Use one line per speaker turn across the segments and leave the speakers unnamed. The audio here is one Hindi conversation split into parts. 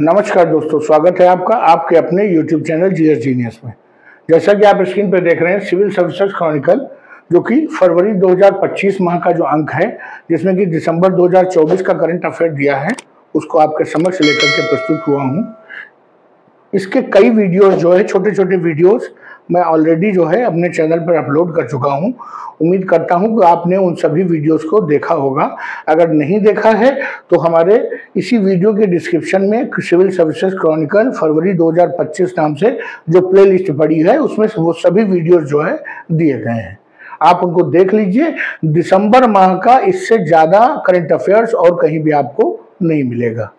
नमस्कार दोस्तों, स्वागत है आपका आपके अपने YouTube चैनल जीएस जीनियस में। जैसा कि आप स्क्रीन पर देख रहे हैं, सिविल सर्विसेज क्रॉनिकल जो कि फरवरी 2025 माह का जो अंक है, जिसमें कि दिसंबर 2024 का करंट अफेयर दिया है, उसको आपके समक्ष लेकर के प्रस्तुत हुआ हूँ। इसके कई वीडियोस जो है, छोटे छोटे वीडियोस मैं ऑलरेडी जो है अपने चैनल पर अपलोड कर चुका हूं। उम्मीद करता हूं कि आपने उन सभी वीडियोस को देखा होगा। अगर नहीं देखा है तो हमारे इसी वीडियो के डिस्क्रिप्शन में सिविल सर्विसेज क्रॉनिकल फरवरी 2025 नाम से जो प्लेलिस्ट पड़ी है, उसमें वो सभी वीडियोस जो है दिए गए हैं, आप उनको देख लीजिए। दिसंबर माह का इससे ज़्यादा करंट अफेयर्स और कहीं भी आपको नहीं मिलेगा।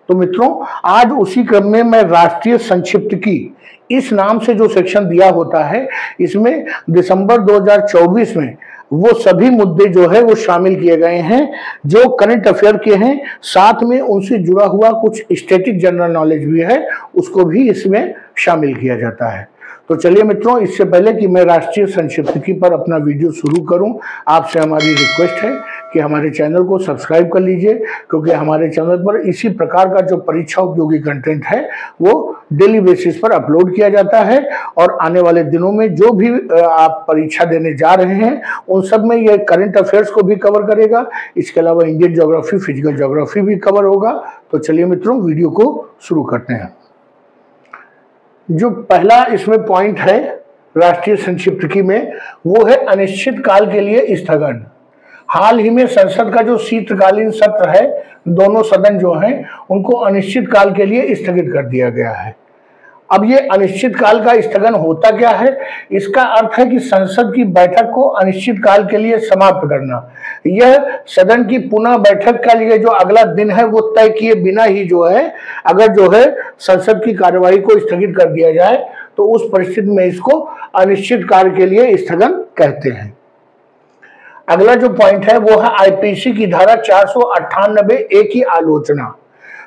तो मित्रों, आज उसी क्रम में मैं राष्ट्रीय संक्षिप्त की इस नाम से जो सेक्शन दिया होता है, इसमें दिसंबर 2024 में वो सभी मुद्दे जो है वो शामिल किए गए हैं जो करंट अफेयर के हैं। साथ में उनसे जुड़ा हुआ कुछ स्टैटिक जनरल नॉलेज भी है, उसको भी इसमें शामिल किया जाता है। तो चलिए मित्रों, इससे पहले कि मैं राष्ट्रीय संक्षिप्त पर अपना वीडियो शुरू करूं, आपसे हमारी रिक्वेस्ट है कि हमारे चैनल को सब्सक्राइब कर लीजिए, क्योंकि हमारे चैनल पर इसी प्रकार का जो परीक्षा उपयोगी कंटेंट है वो डेली बेसिस पर अपलोड किया जाता है। और आने वाले दिनों में जो भी आप परीक्षा देने जा रहे हैं, उन सब में ये करंट अफेयर्स को भी कवर करेगा। इसके अलावा इंडियन ज्योग्राफी, फिजिकल ज्योग्राफी भी कवर होगा। तो चलिए मित्रों, वीडियो को शुरू करते हैं। जो पहला इसमें पॉइंट है राष्ट्रीय संक्षिप्त में, वो है अनिश्चित काल के लिए स्थगन। हाल ही में संसद का जो शीतकालीन सत्र है, दोनों सदन जो हैं उनको अनिश्चित काल के लिए स्थगित कर दिया गया है। अब ये अनिश्चित काल का स्थगन होता क्या है? इसका अर्थ है कि संसद की बैठक को अनिश्चित काल के लिए समाप्त करना। यह सदन की पुनः बैठक का लिए जो अगला दिन है वो तय किए बिना ही जो है, अगर जो है संसद की कार्यवाही को स्थगित कर दिया जाए तो उस परिस्थिति में इसको अनिश्चित काल के लिए स्थगन कहते हैं। अगला जो पॉइंट है वो है आईपीसी की धारा 498A की आलोचना।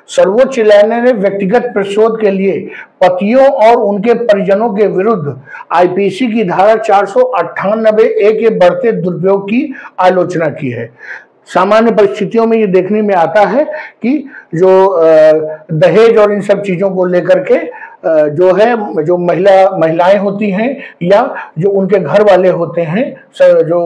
सर्वोच्च न्यायालय ने व्यक्तिगत प्रतिशोध के लिए पतियों और उनके परिजनों के विरुद्ध आईपीसी की धारा 498A के बढ़ते दुरुपयोग की आलोचना की है। सामान्य परिस्थितियों में ये देखने में आता है कि जो दहेज और इन सब चीजों को लेकर के जो है, जो महिलाएं होती हैं या जो उनके घर वाले होते हैं, जो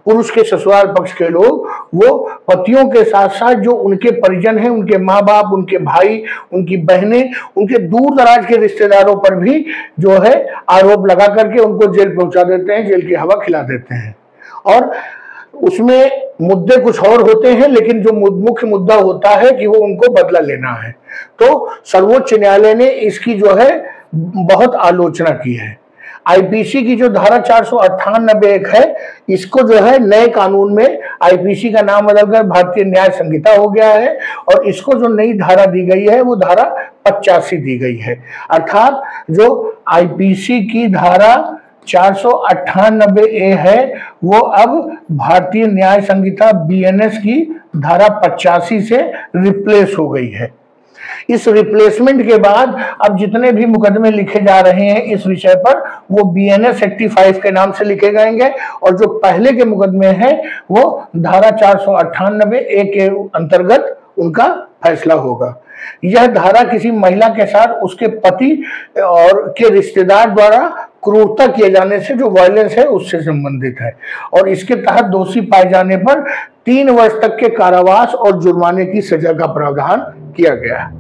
पुरुष के ससुराल पक्ष के लोग, वो पतियों के साथ साथ जो उनके परिजन हैं, उनके माँ बाप, उनके भाई, उनकी बहनें, उनके दूर दराज के रिश्तेदारों पर भी जो है आरोप लगा करके उनको जेल पहुंचा देते हैं, जेल की हवा खिला देते हैं। और उसमें मुद्दे कुछ और होते हैं, लेकिन जो मुख्य मुद्दा होता है कि वो उनको बदला लेना है। तो सर्वोच्च न्यायालय ने इसकी जो है बहुत आलोचना की है। आईपीसी की जो धारा 498 है, इसको जो है नए कानून में आईपीसी का नाम बदलकर भारतीय न्याय संहिता हो गया है, और इसको जो नई धारा दी गई है वो धारा 85 दी गई है। अर्थात जो आईपीसी की धारा 498A है वो अब भारतीय न्याय संहिता बीएनएस की धारा 85 से रिप्लेस हो गई है। इस रिप्लेसमेंट के बाद अब जितने भी मुकदमे लिखे जा रहे हैं इस विषय पर, वो बीएनएस 85 के नाम से लिखे जाएंगे, और जो पहले के मुकदमे हैं वो धारा 498A के अंतर्गत उनका फैसला होगा। यह धारा किसी महिला के साथ उसके पति और के रिश्तेदार द्वारा क्रूरता किए जाने से जो वायलेंस है उससे संबंधित है, और इसके तहत दोषी पाए जाने पर 3 वर्ष तक के कारावास और जुर्माने की सजा का प्रावधान किया गया है।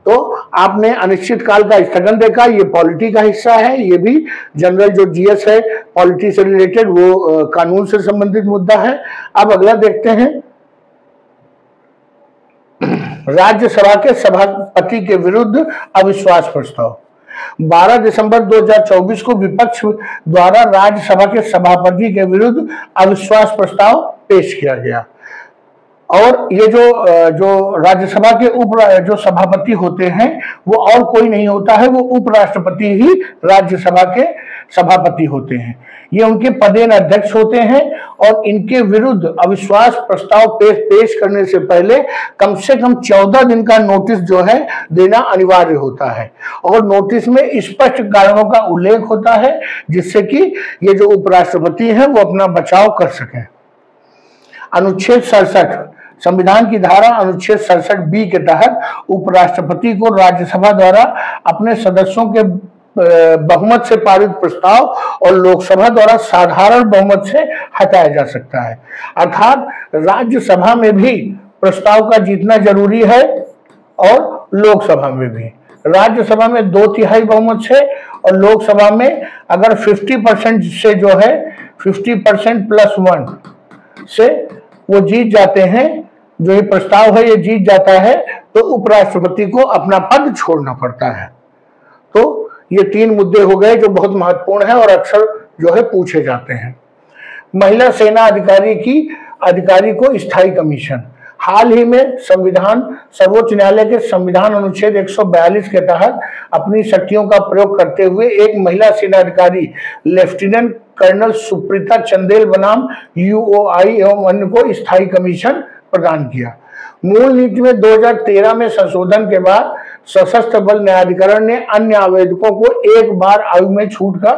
तो आपने अनिश्चित काल का स्थगन देखा, ये पॉलिटी का हिस्सा है। ये भी जनरल जो जीएस है पॉलिटी से रिलेटेड, वो कानून से संबंधित मुद्दा है। अब अगला देखते हैं, राज्यसभा के सभापति के विरुद्ध अविश्वास प्रस्ताव। 12 दिसंबर 2024 को विपक्ष द्वारा राज्यसभा के सभापति के विरुद्ध अविश्वास प्रस्ताव पेश किया गया। और ये जो राज्यसभा के जो सभापति होते हैं वो और कोई नहीं होता है, वो उपराष्ट्रपति ही राज्यसभा के सभापति होते हैं। ये उनके पदेन अध्यक्ष होते हैं, और इनके विरुद्ध अविश्वास प्रस्ताव पेश करने से पहले कम से कम 14 दिन का नोटिस जो है देना अनिवार्य होता है, और नोटिस में स्पष्ट कारणों का उल्लेख होता है जिससे कि ये जो उपराष्ट्रपति हैं वो अपना बचाव कर सकें। अनुच्छेद 67 संविधान की धारा अनुच्छेद 67 बी के तहत उपराष्ट्रपति को राज्यसभा द्वारा अपने सदस्यों के बहुमत से पारित प्रस्ताव और लोकसभा द्वारा साधारण बहुमत से हटाया जा सकता है। अर्थात राज्यसभा में भी प्रस्ताव का जीतना जरूरी है और लोकसभा में भी। राज्यसभा में 2/3 बहुमत से और लोकसभा में अगर 50% से जो है 50% + 1 से वो जीत जाते हैं, जो ये प्रस्ताव है ये जीत जाता है, तो उपराष्ट्रपति को अपना पद छोड़ना पड़ता है। तो ये 3 मुद्दे हो गए जो बहुत महत्वपूर्ण है और अक्सर जो है पूछे जाते हैं। महिला सेना अधिकारी को स्थायी कमीशन। हाल ही में सर्वोच्च न्यायालय के संविधान अनुच्छेद 142 के तहत अपनी शक्तियों का प्रयोग करते हुए एक महिला सेना अधिकारी लेफ्टिनेंट कर्नल सुप्रीता चंदेल बनाम UOI एवं अन्य को स्थायी कमीशन प्रदान किया। मूल नीति में 2013 में संशोधन के बाद सशस्त्र बल न्यायाधिकरण ने अन्य आवेदकों को एक बार आयु में छूट का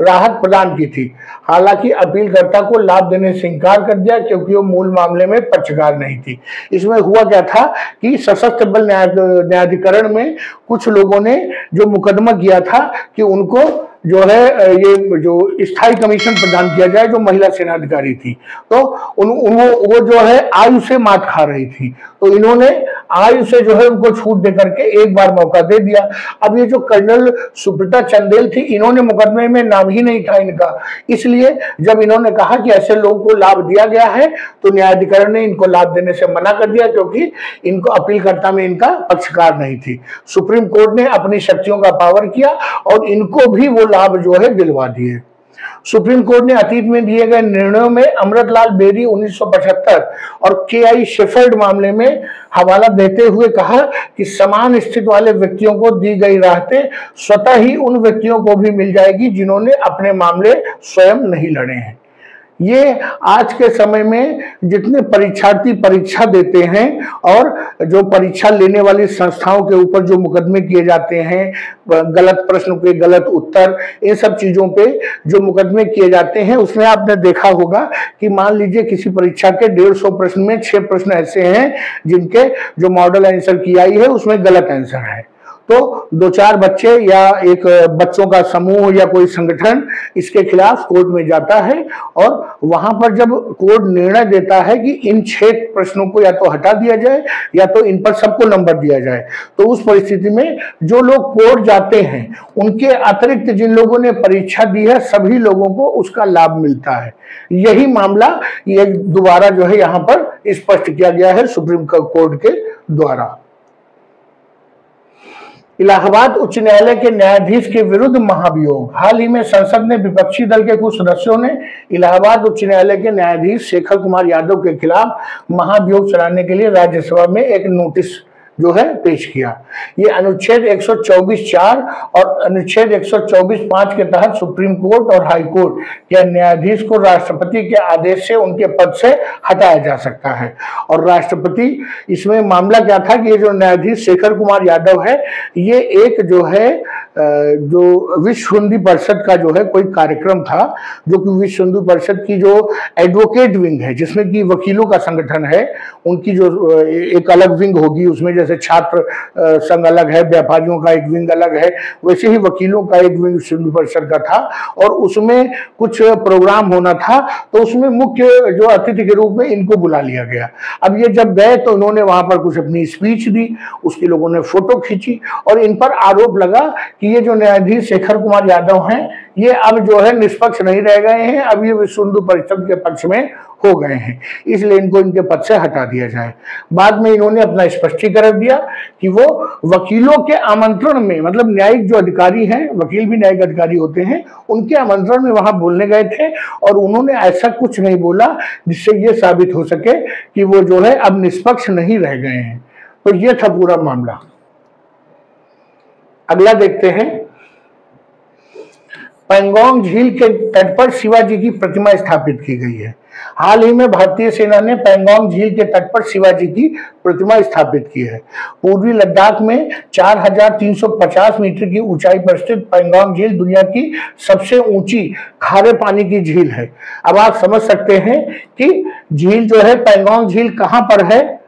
राहत प्रदान की थी। हालांकि अपीलकर्ता को लाभ देने से इनकार कर दिया क्योंकि वो मूल मामले में पक्षकार नहीं थी। इसमें हुआ क्या था कि सशस्त्र बल न्यायाधिकरण में कुछ लोगों ने जो मुकदमा किया था कि उनको जो है ये जो स्थायी कमीशन प्रदान किया जाए, जो महिला सेनाधिकारी थी, तो वो जो है आयु से मात खा रही थी, तो इन्होंने आयु से जो है उनको छूट दे करके एक बार मौका दे दिया। अब ये जो कर्नल सुप्रीता चंदेल थी, इन्होंने मुकदमे में नाम ही नहीं था इनका, इसलिए जब इन्होंने कहा कि ऐसे लोगों को लाभ दिया गया है तो न्यायाधिकरण ने इनको लाभ देने से मना कर दिया क्योंकि इनको अपीलकर्ता में इनका पक्षकार नहीं थी। सुप्रीम कोर्ट ने अपनी शक्तियों का पावर किया और इनको भी वो लाभ जो है दिलवा दिए। सुप्रीम कोर्ट ने अतीत में दिए गए निर्णयों में अमृतलाल बेरी 1975 और KI शेफर्ड मामले में हवाला देते हुए कहा कि समान स्थिति वाले व्यक्तियों को दी गई राहतें स्वतः ही उन व्यक्तियों को भी मिल जाएगी जिन्होंने अपने मामले स्वयं नहीं लड़े हैं। ये आज के समय में जितने परीक्षार्थी परीक्षा देते हैं और जो परीक्षा लेने वाली संस्थाओं के ऊपर जो मुकदमे किए जाते हैं, गलत प्रश्न के गलत उत्तर, इन सब चीजों पे जो मुकदमे किए जाते हैं, उसमें आपने देखा होगा कि मान लीजिए किसी परीक्षा के 150 प्रश्न में 6 प्रश्न ऐसे हैं जिनके जो मॉडल आंसर की आई है उसमें गलत आंसर है, तो 2-4 बच्चे या एक बच्चों का समूह या कोई संगठन इसके खिलाफ कोर्ट में जाता है और वहां पर जब कोर्ट निर्णय देता है कि इन 6 प्रश्नों को या तो हटा दिया जाए या तो इन पर सबको नंबर दिया जाए, तो उस परिस्थिति में जो लोग कोर्ट जाते हैं उनके अतिरिक्त जिन लोगों ने परीक्षा दी है सभी लोगों को उसका लाभ मिलता है। यही मामला ये दोबारा जो है यहाँ पर स्पष्ट किया गया है सुप्रीम कोर्ट के द्वारा। इलाहाबाद उच्च न्यायालय के न्यायाधीश के विरुद्ध महाभियोग। हाल ही में संसद ने विपक्षी दल के कुछ सदस्यों ने इलाहाबाद उच्च न्यायालय के न्यायाधीश शेखर कुमार यादव के खिलाफ महाभियोग चलाने के लिए राज्यसभा में एक नोटिस जो है पेश किया। ये अनुच्छेद 124(4) और अनुच्छेद 124(5) के तहत सुप्रीम कोर्ट और हाई कोर्ट के न्यायाधीश को राष्ट्रपति के आदेश से उनके पद से हटाया जा सकता है। और राष्ट्रपति, इसमें मामला क्या था कि ये जो न्यायाधीश शेखर कुमार यादव है, ये एक जो है जो विश्व हिंदू परिषद का जो है कोई कार्यक्रम था, जो कि विश्व हिंदू परिषद की जो एडवोकेट विंग है, जिसमें कि वकीलों का संगठन है, उनकी जो एक अलग विंग होगी, उसमें जैसे छात्र संघ अलग है, व्यापारियों का एक विंग अलग है, वैसे ही वकीलों का एक विंग विश्व हिंदू परिषद का था। और उसमें कुछ प्रोग्राम होना था, तो उसमें मुख्य जो अतिथि के रूप में इनको बुला लिया गया। अब ये जब गए तो इन्होंने वहां पर कुछ अपनी स्पीच दी, उसके लोगों ने फोटो खींची और इन पर आरोप लगा कि ये जो न्यायाधीश शेखर कुमार यादव हैं, ये अब जो है निष्पक्ष नहीं रह गए हैं, अब ये विश्व हिंदू परिषद के पक्ष में हो गए हैं, इसलिए इनको इनके पद से हटा दिया जाए। बाद में इन्होंने अपना स्पष्टीकरण दिया कि वो वकीलों के आमंत्रण में, मतलब न्यायिक जो अधिकारी हैं, वकील भी न्यायिक अधिकारी होते हैं, उनके आमंत्रण में वहां बोलने गए थे और उन्होंने ऐसा कुछ नहीं बोला जिससे ये साबित हो सके कि वो जो है अब निष्पक्ष नहीं रह गए हैं। तो ये था पूरा मामला। अगला देखते हैं, पैंगोंग झील के तट पर शिवाजी की प्रतिमा स्थापित की गई है। हाल ही में भारतीय सेना ने पैंगोंग झील के तट पर शिवाजी की प्रतिमा स्थापित की है। पूर्वी लद्दाख में 4350 मीटर की ऊंचाई पर स्थित पैंगोंग झील दुनिया की सबसे ऊंची खारे पानी की झील है। अब आप समझ सकते हैं कि झील जो है, पैंगोंग झील कहां पर है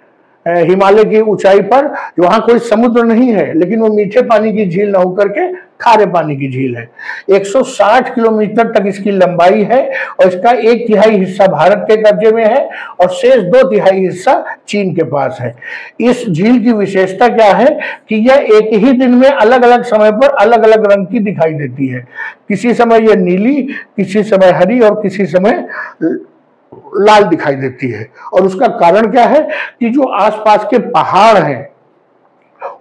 हिमालय की ऊंचाई पर, वहां कोई समुद्र नहीं है, लेकिन वो मीठे पानी की झील न होकर के खारे पानी की झील है। 160 किलोमीटर तक इसकी लंबाई है और इसका 1/3 हिस्सा भारत के कब्जे में है और शेष 2/3 हिस्सा चीन के पास है। इस झील की विशेषता क्या है कि यह एक ही दिन में अलग अलग समय पर अलग अलग रंग की दिखाई देती है। किसी समय यह नीली, किसी समय हरी और किसी समय लाल दिखाई देती है। और उसका कारण क्या है कि जो आसपास के पहाड़ हैं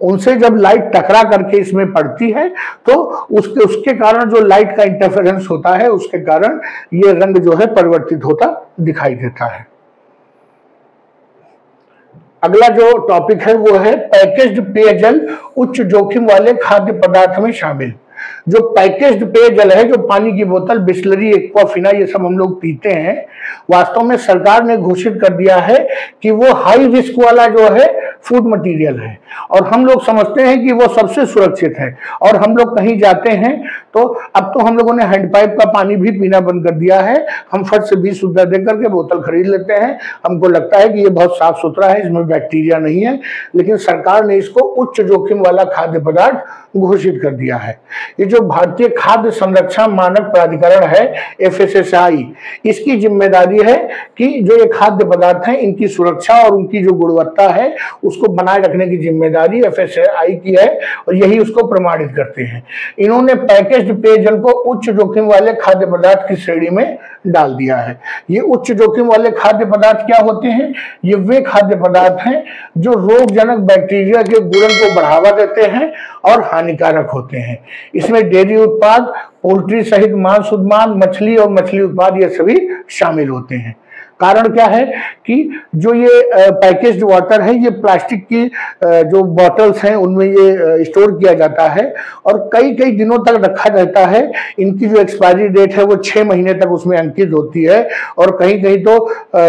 उनसे जब लाइट टकरा करके इसमें पड़ती है तो उसके कारण जो लाइट का इंटरफेरेंस होता है, उसके कारण ये रंग जो है परिवर्तित होता दिखाई देता है। अगला जो टॉपिक है वो है पैकेज्ड पेयजल उच्च जोखिम वाले खाद्य पदार्थ में शामिल। जो पैकेज्ड पेयजल है, जो पानी की बोतल, बिस्लरी, एक्वाफिना, ये सब हम लोग पीते हैं, वास्तव में सरकार ने घोषित कर दिया है कि वो हाई रिस्क वाला जो है फूड मटेरियल है और हम लोग समझते हैं कि वो सबसे सुरक्षित है। और हम लोग कहीं जाते हैं तो अब तो हम लोगों ने हैंडपाइप का पानी भी पीना बंद कर दिया है। हम फट से 20 रुपया दे करके बोतल खरीद लेते हैं। हमको लगता है कि ये बहुत साफ सुथरा है, इसमें बैक्टीरिया नहीं है, लेकिन सरकार ने इसको उच्च जोखिम वाला खाद्य पदार्थ घोषित कर दिया है। ये जो भारतीय खाद्य संरक्षण मानक प्राधिकरण है, FSSAI, इसकी जिम्मेदारी है कि जो ये खाद्य पदार्थ हैं इनकी सुरक्षा और उनकी जो गुणवत्ता है उसको बनाए रखने की जिम्मेदारी FSSAI की है और यही उसको प्रमाणित करते हैं। इन्होंने पैकेज्ड पेयजल को उच्च जोखिम वाले खाद्य पदार्थ की श्रेणी में डाल दिया है। ये उच्च जोखिम वाले खाद्य पदार्थ क्या होते हैं? ये वे खाद्य पदार्थ हैं जो रोगजनक बैक्टीरिया के गुणन को बढ़ावा देते हैं और हानिकारक होते हैं। इसमें डेयरी उत्पाद, पोल्ट्री सहित मांस उत्पाद, मछली और मछली उत्पाद ये सभी शामिल होते हैं। कारण क्या है कि जो ये पैकेज्ड वाटर है, ये प्लास्टिक की जो बॉटल्स हैं उनमें ये स्टोर किया जाता है और कई कई दिनों तक रखा रहता है। इनकी जो एक्सपायरी डेट है वो 6 महीने तक उसमें अंकित होती है और कहीं कहीं तो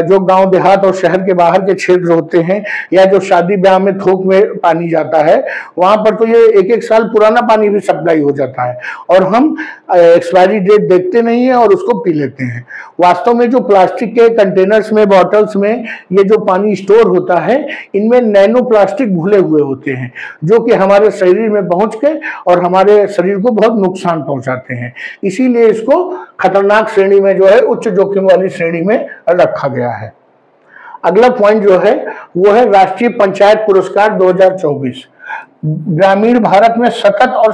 जो गांव देहात और शहर के बाहर के क्षेत्र होते हैं या जो शादी ब्याह में थोक में पानी जाता है, वहां पर तो ये 1-1 साल पुराना पानी भी सप्लाई हो जाता है और हम एक्सपायरी डेट देखते नहीं है और उसको पी लेते हैं। वास्तव में जो प्लास्टिक के कंटेनर्स में, बॉटल्स में ये जो पानी स्टोर होता है, इनमें नैनो प्लास्टिक घुले हुए होते हैं जो कि हमारे शरीर में पहुंच के और हमारे शरीर को बहुत नुकसान पहुंचाते हैं। इसीलिए इसको खतरनाक श्रेणी में जो है, उच्च जोखिम वाली श्रेणी में रखा गया है। अगला पॉइंट जो है वो है राष्ट्रीय पंचायत पुरस्कार 2024। ग्रामीण भारत में सतत और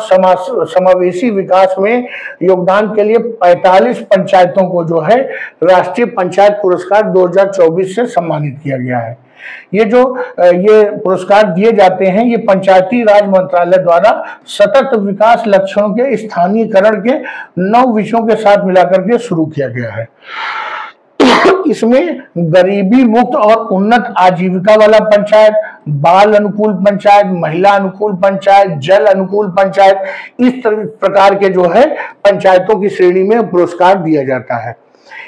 समावेशी विकास में योगदान के लिए 45 पंचायतों को जो है राष्ट्रीय पंचायत पुरस्कार 2024 से सम्मानित किया गया है। ये पुरस्कार दिए जाते हैं, ये पंचायती राज मंत्रालय द्वारा सतत विकास लक्ष्यों के स्थानीयकरण के 9 विषयों के साथ मिलाकर के शुरू किया गया है। इसमें गरीबी मुक्त और उन्नत आजीविका वाला पंचायत, बाल अनुकूल पंचायत, महिला अनुकूल पंचायत, जल अनुकूल पंचायत, इस प्रकार के जो है पंचायतों की श्रेणी में पुरस्कार दिया जाता है।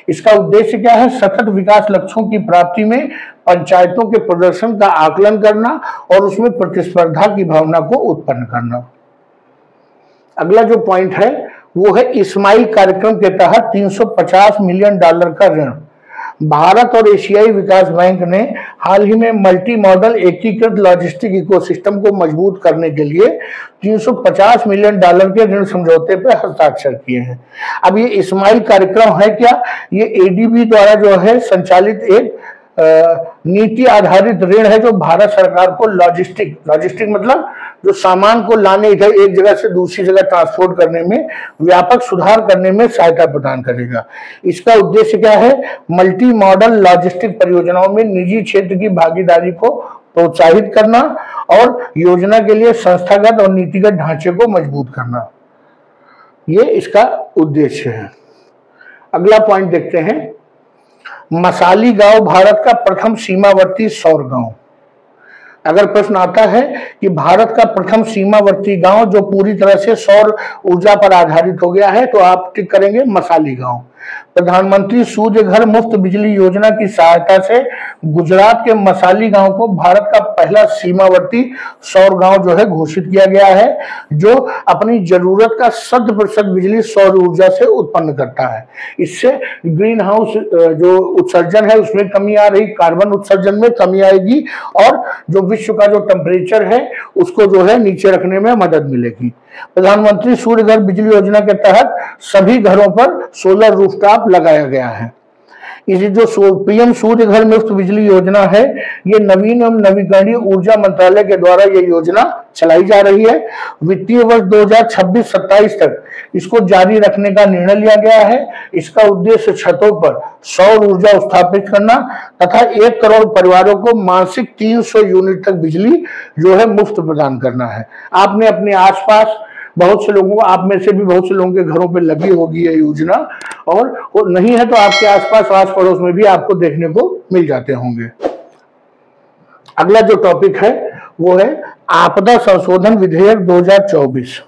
इसका उद्देश्य क्या है? सतत विकास लक्ष्यों की प्राप्ति में पंचायतों के प्रदर्शन का आकलन करना और उसमें प्रतिस्पर्धा की भावना को उत्पन्न करना। अगला जो पॉइंट है वो है इस्माइल कार्यक्रम के तहत $350 मिलियन का ऋण। भारत और एशियाई विकास बैंक ने हाल ही में मल्टी मॉडल एकीकृत लॉजिस्टिक इकोसिस्टम को मजबूत करने के लिए $350 मिलियन के ऋण समझौते पर हस्ताक्षर किए हैं। अब ये इस्माइल कार्यक्रम है क्या? ये ADB द्वारा जो है संचालित एक नीति आधारित ऋण है जो भारत सरकार को लॉजिस्टिक मतलब जो सामान को लाने, इधर एक जगह से दूसरी जगह ट्रांसपोर्ट करने में, व्यापक सुधार करने में सहायता प्रदान करेगा। इसका उद्देश्य क्या है? मल्टी मॉडल लॉजिस्टिक परियोजनाओं में निजी क्षेत्र की भागीदारी को प्रोत्साहित करना और योजना के लिए संस्थागत और नीतिगत ढांचे को मजबूत करना, ये इसका उद्देश्य है। अगला पॉइंट देखते हैं, मसाली गांव भारत का प्रथम सीमावर्ती सौर गांव। अगर प्रश्न आता है कि भारत का प्रथम सीमावर्ती गांव जो पूरी तरह से सौर ऊर्जा पर आधारित हो गया है, तो आप टिक करेंगे मसाली गांव। प्रधानमंत्री सूर्य घर मुफ्त बिजली योजना की सहायता से गुजरात के मसाली गांव को भारत का पहला सीमावर्ती सौर गांव जो है घोषित किया गया है, जो अपनी जरूरत का 100% बिजली सौर ऊर्जा से उत्पन्न करता है। इससे ग्रीन हाउस जो उत्सर्जन है उसमें कमी आ रही, कार्बन उत्सर्जन में कमी आएगी और जो विश्व का जो टेम्परेचर है उसको जो है नीचे रखने में मदद मिलेगी। प्रधानमंत्री सूर्य घर बिजली योजना के तहत सभी घरों पर सोलर रूफटॉप लगाया गया है। ये जो पीएम सूर्य घर मुफ्त बिजली योजना है, ये नवीन एवं नवीकरणीय ऊर्जा मंत्रालय के द्वारा ये योजना चलाई जा रही है। वित्तीय वर्ष 2026-27 तक इसको जारी रखने का निर्णय लिया गया है। इसका उद्देश्य छतों पर सौर ऊर्जा स्थापित करना तथा 1 करोड़ परिवारों को मासिक 300 यूनिट तक बिजली जो है मुफ्त प्रदान करना है। आपने अपने आसपास बहुत से लोगों को, आप में से भी बहुत से लोगों के घरों पे लगी होगी ये योजना, और वो नहीं है तो आपके आसपास आस पड़ोस में भी आपको देखने को मिल जाते होंगे। अगला जो टॉपिक है वो है आपदा संशोधन विधेयक 2024।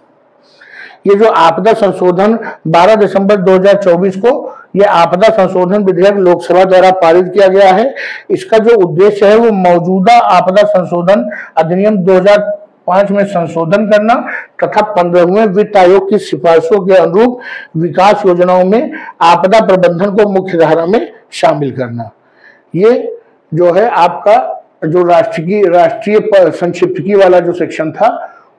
ये जो आपदा संशोधन 12 दिसंबर 2024 को ये आपदा संशोधन विधेयक लोकसभा द्वारा पारित किया गया है। इसका जो उद्देश्य है वो मौजूदा आपदा संशोधन अधिनियम 2005 में संशोधन करना तथा 15वें वित्त आयोग की सिफारिशों के अनुरूप विकास योजनाओं में आपदा प्रबंधन को मुख्य धारा में शामिल करना। ये जो है आपका जो राष्ट्रीय संक्षिप्तकी वाला जो सेक्शन था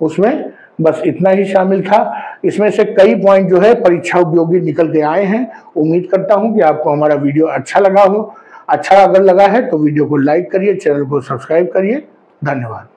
उसमें बस इतना ही शामिल था। इसमें से कई पॉइंट जो है परीक्षा उपयोगी निकल के आए हैं। उम्मीद करता हूं कि आपको हमारा वीडियो अच्छा लगा हो। अच्छा अगर लगा है तो वीडियो को लाइक करिए, चैनल को सब्सक्राइब करिए। धन्यवाद।